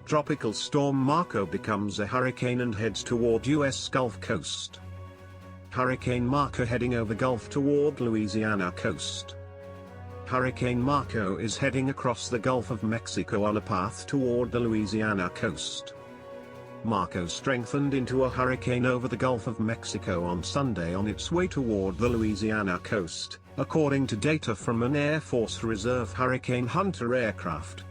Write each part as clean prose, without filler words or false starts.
Tropical storm Marco becomes a hurricane and heads toward U.S. Gulf Coast. Hurricane Marco heading over Gulf toward Louisiana coast. Hurricane Marco is heading across the Gulf of Mexico on a path toward the Louisiana coast. Marco strengthened into a hurricane over the Gulf of Mexico on Sunday on its way toward the Louisiana coast, according to data from an Air Force Reserve Hurricane Hunter aircraft.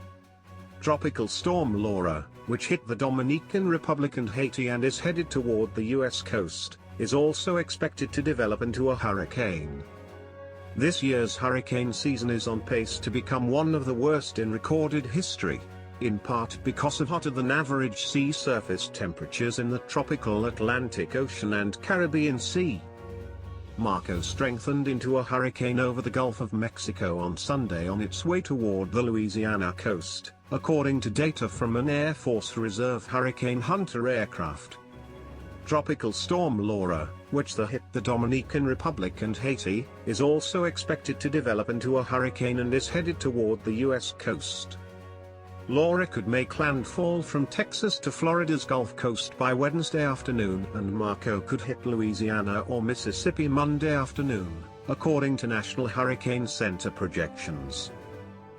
Tropical storm Laura, which hit the Dominican Republic and Haiti and is headed toward the U.S. coast, is also expected to develop into a hurricane. This year's hurricane season is on pace to become one of the worst in recorded history, in part because of hotter-than-average sea surface temperatures in the tropical Atlantic Ocean and Caribbean Sea. Marco strengthened into a hurricane over the Gulf of Mexico on Sunday on its way toward the Louisiana coast, according to data from an Air Force Reserve Hurricane Hunter aircraft. Tropical storm Laura, which hit the Dominican Republic and Haiti, is also expected to develop into a hurricane and is headed toward the U.S. coast. Laura could make landfall from Texas to Florida's Gulf Coast by Wednesday afternoon, and Marco could hit Louisiana or Mississippi Monday afternoon, according to National Hurricane Center projections.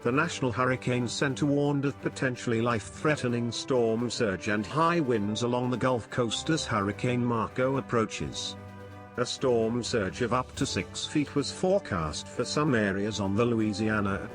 The National Hurricane Center warned of potentially life-threatening storm surge and high winds along the Gulf Coast as Hurricane Marco approaches. A storm surge of up to 6 feet was forecast for some areas on the Louisiana.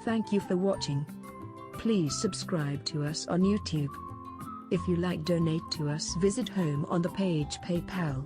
Thank you for watching. Please subscribe to us on YouTube. If you like, donate to us, visit home on the page PayPal.